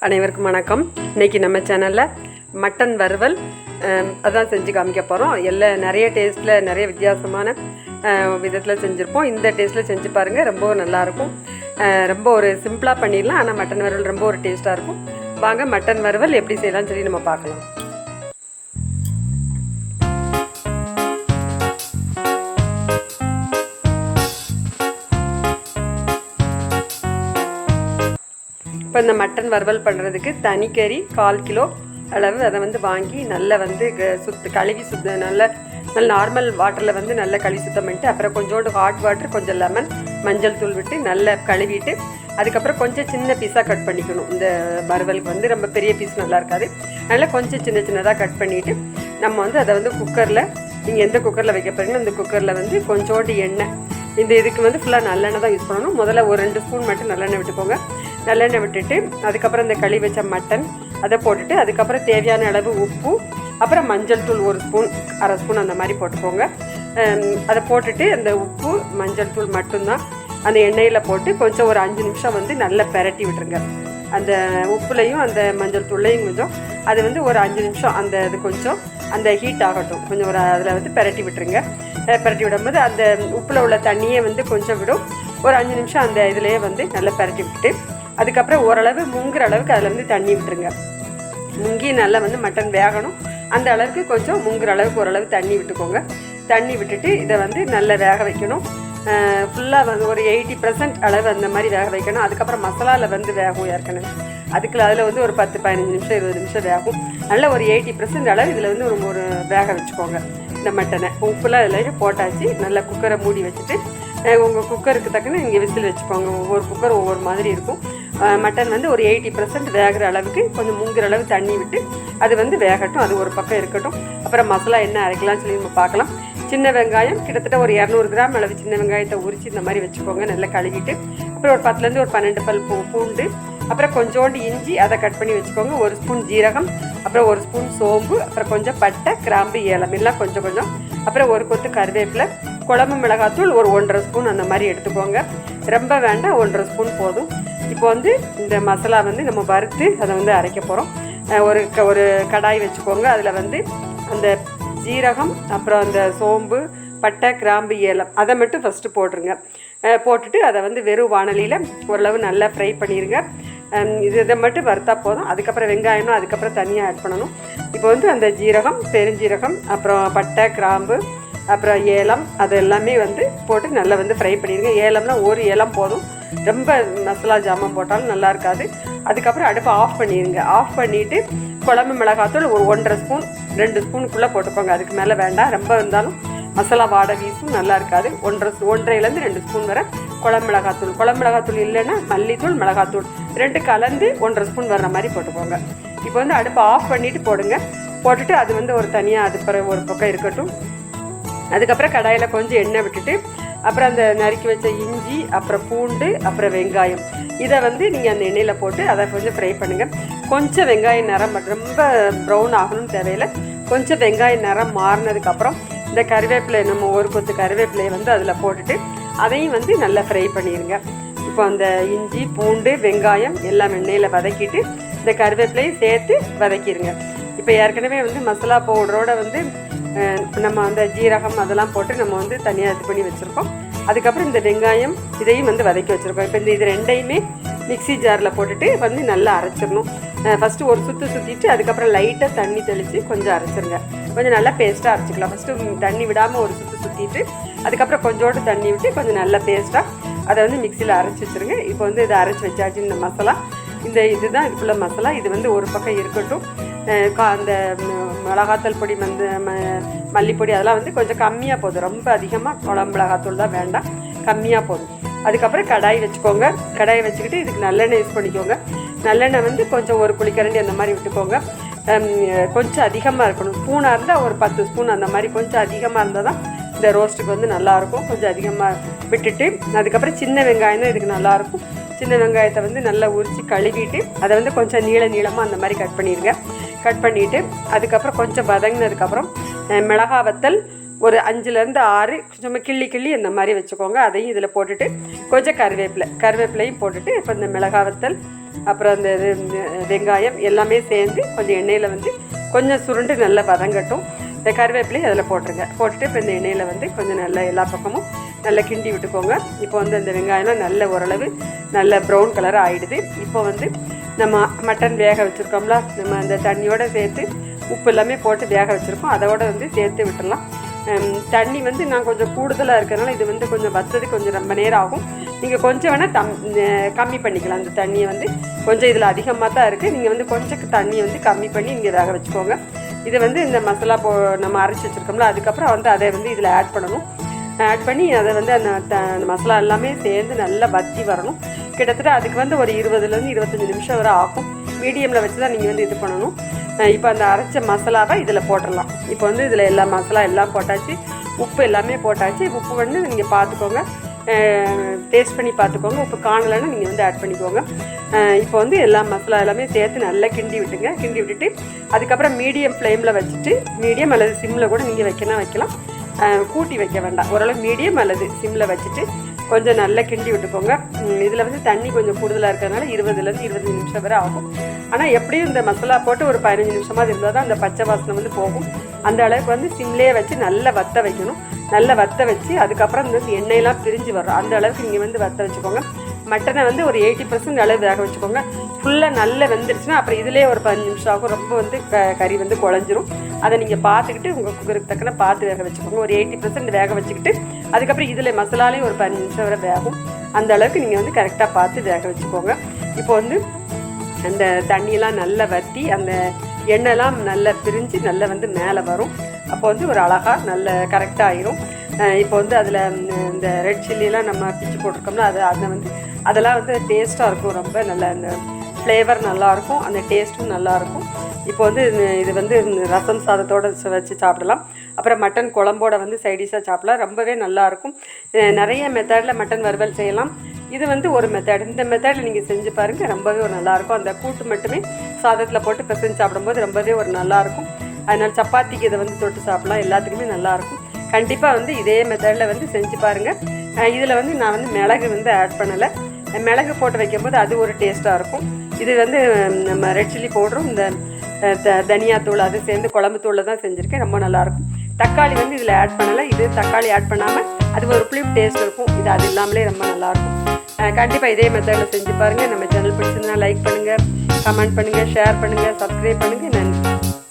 அனைவருக்கும் வணக்கம். இன்றைக்கி நம்ம சேனலில் மட்டன் வறுவல் அதான் செஞ்சு காமிக்க போகிறோம். நிறைய டேஸ்ட்டில் நிறைய வித்தியாசமான விதத்தில் செஞ்சுருப்போம். இந்த டேஸ்ட்டில் செஞ்சு பாருங்கள், ரொம்ப நல்லாயிருக்கும். ரொம்ப ஒரு சிம்பிளாக பண்ணிடலாம், ஆனால் மட்டன் வறுவல் ரொம்ப ஒரு டேஸ்ட்டாக இருக்கும். வாங்க மட்டன் வறுவல் எப்படி செய்யலாம்னு சொல்லி நம்ம பார்க்கலாம். இப்போ இந்த மட்டன் வறுவல் பண்ணுறதுக்கு தனி கறி 1/4 கிலோ அளவு அதை வாங்கி நல்லா கழுவி நல்ல நார்மல் வாட்டரில் நல்லா கழுவி சுத்தம் பண்ணிட்டு, அப்புறம் கொஞ்சோண்டு ஹாட் வாட்டர், கொஞ்சம் லெமன், மஞ்சள் தூள் விட்டு நல்லா கழுவிட்டு, அதுக்கப்புறம் கொஞ்சம் சின்ன பீஸாக கட் பண்ணிக்கணும். இந்த வறுவலுக்கு ரொம்ப பெரிய பீஸ் நல்லா இருக்காது, நல்லா கொஞ்சம் சின்னதாக கட் பண்ணிவிட்டு நம்ம அதை குக்கரில், நீங்கள் எந்த குக்கரில் வைக்க போகிறீங்களோ அந்த குக்கரில் கொஞ்சோண்டு எண்ணெய், இந்த இதுக்கு ஃபுல்லாக நல்லெண்ணெய் தான் யூஸ் பண்ணணும். முதல்ல ஒரு 2 ஸ்பூன் மட்டும் நல்லெண்ணெய் விட்டுக்கோங்க. நல்லெண்ணெய் விட்டுட்டு அதுக்கப்புறம் இந்த கழுவி வச்ச மட்டன் அதை போட்டுட்டு, அதுக்கப்புறம் தேவையான அளவு உப்பு, அப்புறம் மஞ்சள் தூள் 1 ஸ்பூன் 1/2 ஸ்பூன் அந்த மாதிரி போட்டுக்கோங்க. அதை போட்டுட்டு அந்த உப்பு மஞ்சள் தூள் மட்டும்தான் அந்த எண்ணெயில் போட்டு கொஞ்சம் ஒரு 5 நிமிஷம் நல்லா பெரட்டி விட்டுருங்க. அந்த உப்புலையும் அந்த மஞ்சள் தூள்லையும் கொஞ்சம் அது ஒரு 5 நிமிஷம் அது கொஞ்சம் அந்த ஹீட் ஆகட்டும். கொஞ்சம் ஒரு அதில் பெரட்டி விட்டுருங்க. பெரட்டி விடும்போது அந்த உப்பில் உள்ள தண்ணியே கொஞ்சம் விடும். ஒரு 5 நிமிஷம் அந்த இதுலேயே நல்லா பெரட்டி விட்டுட்டு, அதுக்கப்புறம் ஓரளவு முங்குற அளவுக்கு அதில் தண்ணி விட்டுருங்க. முங்கி நல்லா மட்டன் வேகணும். அந்த அளவுக்கு கொஞ்சம் முங்குற அளவுக்கு ஓரளவு தண்ணி விட்டுக்கோங்க. தண்ணி விட்டுட்டு இதை நல்லா வேக வைக்கணும். ஃபுல்லாக ஒரு 80% அளவு அந்த மாதிரி வேக வைக்கணும். அதுக்கப்புறம் மசாலாவில் வேகும் ஏற்கனவே. அதில் ஒரு 10-15 நிமிஷம் 20 நிமிஷம் வேகும். நல்லா ஒரு 80% அளவு இதில் ஒரு வேக வச்சுக்கோங்க. இந்த மட்டனை உப்புலாம் இதில் போட்டாச்சு. நல்லா குக்கரை மூடி வச்சுட்டு, உங்கள் குக்கருக்கு தக்கன நீங்கள் விசில் வச்சுக்கோங்க. ஒவ்வொரு குக்கர் ஒவ்வொரு மாதிரி இருக்கும். மட்டன் ஒரு 80% வேகிற அளவுக்கு கொஞ்சம் முங்குற அளவு தண்ணி விட்டு அது வேகட்டும். அது ஒரு பக்கம் இருக்கட்டும். அப்புறம் மசாலா என்ன அரைக்கலாம்னு சொல்லி நம்ம பார்க்கலாம். சின்ன வெங்காயம் கிட்டத்தட்ட ஒரு 200 கிராம் அளவு சின்ன வெங்காயத்தை உரித்து இந்த மாதிரி வச்சுக்கோங்க. நல்லா கழுவிட்டு, அப்புறம் ஒரு 10 ஒரு 12 பல் பூண்டு, அப்புறம் கொஞ்சோண்டு இஞ்சி அதை கட் பண்ணி வச்சுக்கோங்க. 1 ஸ்பூன் ஜீரகம், அப்புறம் 1 ஸ்பூன் சோம்பு, அப்புறம் கொஞ்சம் பட்டை, கிராம்பு, ஏலம் எல்லாம் கொஞ்சம் கொஞ்சம், அப்புறம் ஒரு கொத்து கருவேப்பிலை, குழம்பு மிளகாத்தூள் ஒரு 1.5 ஸ்பூன் அந்த மாதிரி எடுத்துக்கோங்க. ரொம்ப வேண்டாம், 1.5 ஸ்பூன் போதும். இப்போ இந்த மசாலா நம்ம வறுத்து அதை அரைக்க போகிறோம். ஒரு கடாய் வச்சுக்கோங்க. அதில் அந்த ஜீரகம், அப்புறம் அந்த சோம்பு, பட்டை, கிராம்பு, ஏலம் அதை மட்டும் ஃபஸ்ட்டு போட்டுருங்க. போட்டுட்டு அதை வெறும் வாணலியில் ஓரளவு நல்லா ஃப்ரை பண்ணிடுங்க. இதை மட்டும் வறுத்தா போதும். அதுக்கப்புறம் வெங்காயமும் அதுக்கப்புறம் தனியாக ஆட் பண்ணணும். இப்போ அந்த ஜீரகம், பெருஞ்சீரகம், அப்புறம் பட்டை, கிராம்பு, அப்புறம் ஏலம் அது எல்லாமே போட்டு நல்லா ஃப்ரை பண்ணிடுங்க. ஏலம்னா ஒரு ஏலம் போதும், ரொம்ப மசாலா ஜாமான் போட்டாலும் நல்லா இருக்காது. அதுக்கப்புறம் அடுப்பை ஆஃப் பண்ணிடுங்க. ஆஃப் பண்ணிவிட்டு குழம்பு மிளகாத்தூள் ஒரு 1.5 ஸ்பூன் 2 ஸ்பூனுக்குள்ளே போட்டுக்கோங்க. அதுக்கு மேலே வேண்டாம், ரொம்ப இருந்தாலும் மசாலா வாடை வீசும், நல்லா இருக்காது. 1.5 2 ஸ்பூன் வரை குழம்பு மிளகாத்தூள். குழம்பு மிளகாத்தூள் இல்லைன்னா மல்லித்தூள், மிளகாத்தூள் 2 கலந்து 1.5 ஸ்பூன் வர்ற மாதிரி போட்டுக்கோங்க. இப்போ அடுப்பை ஆஃப் பண்ணிவிட்டு போடுங்க. போட்டுட்டு அது ஒரு தனியாக அது பிறகு ஒரு பக்கம் இருக்கட்டும். அதுக்கப்புறம் கடாயில் கொஞ்சம் எண்ணெய் விட்டுட்டு, அப்புறம் அந்த நறுக்கி வச்ச இஞ்சி, அப்புறம் பூண்டு, அப்புறம் வெங்காயம் இதை நீங்கள் அந்த எண்ணெயில் போட்டு அதை கொஞ்சம் ஃப்ரை பண்ணுங்கள். கொஞ்சம் வெங்காயம் நிறம் ரொம்ப ப்ரௌன் ஆகணும்னு தேவையில்லை. கொஞ்சம் வெங்காயம் நிறம் மாறினதுக்கப்புறம் இந்த கருவேப்பிலை, நம்ம ஒரு கொத்து கருவேப்பிலையை அதில் போட்டுட்டு அதையும் நல்லா ஃப்ரை பண்ணிடுங்க. இப்போ அந்த இஞ்சி, பூண்டு, வெங்காயம் எல்லாம் எண்ணெயில் வதக்கிட்டு இந்த கருவேப்பிலையும் சேர்த்து வதக்கிடுங்க. இப்போ ஏற்கனவே மசாலா பவுடரோட நம்ம அந்த ஜீரகம் அதெல்லாம் போட்டு நம்ம தனியாக இது பண்ணி வச்சுருக்கோம். அதுக்கப்புறம் இந்த வெங்காயம் இதையும் வதக்கி வச்சுருக்கோம். இப்போ இது ரெண்டையுமே மிக்ஸி ஜாரில் போட்டுட்டு நல்லா அரைச்சிடணும். ஃபஸ்ட்டு ஒரு சுற்றிட்டு அதுக்கப்புறம் லைட்டாக தண்ணி தெளித்து கொஞ்சம் அரைச்சிருங்க. கொஞ்சம் நல்லா பேஸ்ட்டாக அரைச்சிக்கலாம். ஃபஸ்ட்டு தண்ணி விடாமல் ஒரு சுற்றிட்டு அதுக்கப்புறம் கொஞ்சோண்டு தண்ணி விட்டு கொஞ்சம் நல்லா பேஸ்ட்டாக அதை மிக்சியில் அரைச்சி வச்சுருங்க. இப்போ இதை அரைச்சி வச்சாச்சு. இந்த மசாலா இதுதான் இதுக்குள்ள மசாலா. இது ஒரு பக்கம் இருக்கட்டும். அந்த மிளகாத்தூள் பொடி மல்லிப்பொடி அதெல்லாம் கொஞ்சம் கம்மியாக போதும். ரொம்ப அதிகமாக குழம்பு மிளகாத்தூள் தான் வேண்டாம், கம்மியாக போதும். அதுக்கப்புறம் கடாய் வச்சுக்கோங்க. கடாயை வச்சுக்கிட்டு இதுக்கு நல்லெண்ணெய் யூஸ் பண்ணிக்கோங்க. நல்லெண்ணெய் கொஞ்சம் ஒரு குழிக்கரண்டி அந்த மாதிரி விட்டுக்கோங்க. கொஞ்சம் அதிகமாக இருக்கணும். ஸ்பூனாக இருந்தால் ஒரு 10 ஸ்பூன் அந்த மாதிரி கொஞ்சம் அதிகமாக இருந்தால் தான் இந்த ரோஸ்ட்டுக்கு நல்லாயிருக்கும். கொஞ்சம் அதிகமாக விட்டுட்டு அதுக்கப்புறம் சின்ன வெங்காயம் தான் இதுக்கு நல்லாயிருக்கும். சின்ன வெங்காயத்தை நல்லா உரித்து கழுவிட்டு அதை கொஞ்சம் நீளமாக அந்த மாதிரி கட் பண்ணிடுங்க. கட் பண்ணிவிட்டு அதுக்கப்புறம் கொஞ்சம் வதங்கினதுக்கப்புறம் மிளகா வத்தல் ஒரு 5-6 கொஞ்சம் கிள்ளி இந்த மாதிரி வச்சுக்கோங்க. அதையும் இதில் போட்டுட்டு கொஞ்சம் கருவேப்பிலையும் போட்டுட்டு இப்போ இந்த மிளகா வத்தல், அப்புறம் அந்த வெங்காயம் எல்லாமே சேர்ந்து கொஞ்சம் எண்ணெயில் வந்து கொஞ்சம் சுருண்டு நல்லா வதங்கட்டும். இந்த கருவேப்பிலையும் அதில் போட்டுருங்க. போட்டுட்டு இப்போ இந்த எண்ணெயில் வந்து கொஞ்சம் நல்லா எல்லா பக்கமும் நல்லா கிண்டி விட்டுக்கோங்க. இப்போ வந்து அந்த வெங்காயம்லாம் நல்ல ஓரளவு நல்ல ப்ரௌன் கலராக ஆகிடுது. இப்போ வந்து நம்ம மட்டன் வேக வச்சுருக்கோம்ல, நம்ம அந்த தண்ணியோடு சேர்த்து உப்பு எல்லாமே போட்டு வேக வச்சுருக்கோம், அதோட வந்து சேர்த்து விட்டுடலாம். தண்ணி வந்து நான் கொஞ்சம் கூடுதலாக இருக்கிறதுனால இது வந்து கொஞ்சம் வச்சது கொஞ்சம் ரொம்ப நேரம் ஆகும். நீங்கள் கொஞ்சம் வேணால் கம்மி பண்ணிக்கலாம். அந்த தண்ணியை வந்து கொஞ்சம் இதில் அதிகமாக தான் இருக்குது. நீங்கள் வந்து கொஞ்சம் தண்ணியை வந்து கம்மி பண்ணி இங்கே வேக வச்சுக்கோங்க. இதை வந்து இந்த மசாலா நம்ம அரைச்சி வச்சுருக்கோம்ல, அதுக்கப்புறம் வந்து அதை வந்து இதில் ஆட் பண்ணணும். ஆட் பண்ணி அதை வந்து அந்த மசாலா எல்லாமே சேர்ந்து நல்லா வத்தி வரணும். கிட்டத்தட்ட அதுக்கு வந்து ஒரு 20லேருந்து 25 நிமிஷம் வரை ஆகும். மீடியமில் வச்சு தான் நீங்கள் வந்து இது பண்ணணும். இப்போ அந்த அரைச்ச மசாலாவை இதில் போட்டுடலாம். இப்போ வந்து இதில் எல்லா மசாலா எல்லாம் போட்டாச்சு, உப்பு எல்லாமே போட்டாச்சு. உப்பு வந்து நீங்கள் பார்த்துக்கோங்க, டேஸ்ட் பண்ணி பார்த்துக்கோங்க. உப்பு காணலைன்னு நீங்கள் வந்து ஆட் பண்ணிக்கோங்க. இப்போ வந்து எல்லா மசாலா எல்லாமே சேர்த்து நல்லா கிண்டி விட்டுங்க. கிண்டி விட்டுட்டு அதுக்கப்புறம் மீடியம் ஃப்ளேமில் வச்சுட்டு, மீடியம் அல்லது சிம்மில் கூட நீங்கள் வைக்கலாம். கூட்டி வைக்க வேண்டாம். ஓரளவு மீடியம் அல்லது சிம்மில் வச்சுட்டு கொஞ்சம் நல்லா கிண்டி விட்டுக்கோங்க. இதில் வந்து தண்ணி கொஞ்சம் கூடுதலாக இருக்கிறதுனால 20லேருந்து 25 நிமிஷம் வரை ஆகும். ஆனால் எப்படியும் இந்த மசாலா போட்டு ஒரு 15 நிமிஷமாக இருந்தால் தான் அந்த பச்சை வாசனை வந்து போகும். அந்த அளவுக்கு வந்து சிம்லேயே வச்சு நல்லா வற்ற வைக்கணும். நல்லா வற்ற வச்சு அதுக்கப்புறம் இந்த எண்ணெயெல்லாம் பிரிஞ்சு வரும். அந்த அளவுக்கு நீங்கள் வந்து வற்ற வச்சுக்கோங்க. மட்டனை வந்து ஒரு 80% அளவு வேக வச்சுக்கோங்க. ஃபுல்லாக நல்லா வெந்துருச்சுன்னா அப்புறம் இதிலே ஒரு 15 நிமிஷம் ஆகும். ரொம்ப வந்து கறி வந்து குழஞ்சிரும். அதை நீங்கள் பார்த்துக்கிட்டு உங்கள் குக்கருக்கு தக்கன பார்த்து வேக வச்சுக்கோங்க. ஒரு 80% வேக வச்சுக்கிட்டு அதுக்கப்புறம் இதில் மசாலாலேயும் ஒரு 15 நிமிஷம் வரை வேகும். அந்த அளவுக்கு நீங்கள் வந்து கரெக்டாக பார்த்து வேக வச்சுக்கோங்க. இப்போ வந்து அந்த தண்ணியெல்லாம் நல்லா வற்றி அந்த எண்ணெய்லாம் நல்லா பிரிஞ்சு நல்லா வந்து மேலே வரும். அப்போ வந்து ஒரு அழகாக நல்ல கரெக்டாக ஆயிரும். இப்போ வந்து அதில் இந்த ரெட் சில்லியெல்லாம் நம்ம பிச்சு போட்டிருக்கோம்னா அதை வந்து அதெல்லாம் வந்து டேஸ்ட்டாக இருக்கும். ரொம்ப நல்ல அந்த ஃப்ளேவர் நல்லாயிருக்கும், அந்த டேஸ்ட்டும் நல்லாயிருக்கும். இப்போ வந்து இது வந்து ரசம் சாதத்தோடு வச்சு சாப்பிடலாம். அப்புறம் மட்டன் குழம்போட வந்து சைடிஷாக சாப்பிடலாம். ரொம்பவே நல்லாயிருக்கும். நிறைய மெத்தடில் மட்டன் வறுவல் செய்யலாம். இது வந்து ஒரு மெத்தட். இந்த மெத்தடில் நீங்கள் செஞ்சு பாருங்கள், ரொம்பவே ஒரு நல்லாயிருக்கும். அந்த கூட்டு மட்டுமே சாதத்தில் போட்டு பிசைஞ்சு சாப்பிடும்போது ரொம்பவே ஒரு நல்லாயிருக்கும். அதனால் சப்பாத்திக்கு இதை வந்து தொட்டு சாப்பிடலாம், எல்லாத்துக்குமே நல்லாயிருக்கும். கண்டிப்பாக வந்து இதே மெத்தடில் வந்து செஞ்சு பாருங்கள். இதில் வந்து நான் வந்து மிளகு வந்து ஆட் பண்ணலை. மிளகு போட்டு வைக்கும்போது அது ஒரு டேஸ்ட்டாக இருக்கும். இது வந்து நம்ம ரெட் சில்லி பவுடரும் இந்த தனியாத்தூள் அது சேர்ந்து குழம்பு தூளில் தான் செஞ்சுருக்கேன். ரொம்ப நல்லாயிருக்கும். தக்காளி வந்து இதில் ஆட் பண்ணலை. இது தக்காளி ஆட் பண்ணாமல் அது ஒரு புளிப்பு டேஸ்ட் இருக்கும். இது அது இல்லாமலே ரொம்ப நல்லாயிருக்கும். கண்டிப்பாக இதே மெத்தடில் செஞ்சு பாருங்கள். நம்ம சேனல் பிடிச்சிருந்தா லைக் பண்ணுங்கள், கமெண்ட் பண்ணுங்கள், ஷேர் பண்ணுங்கள், சப்ஸ்கிரைப் பண்ணுங்கள். நன்றி.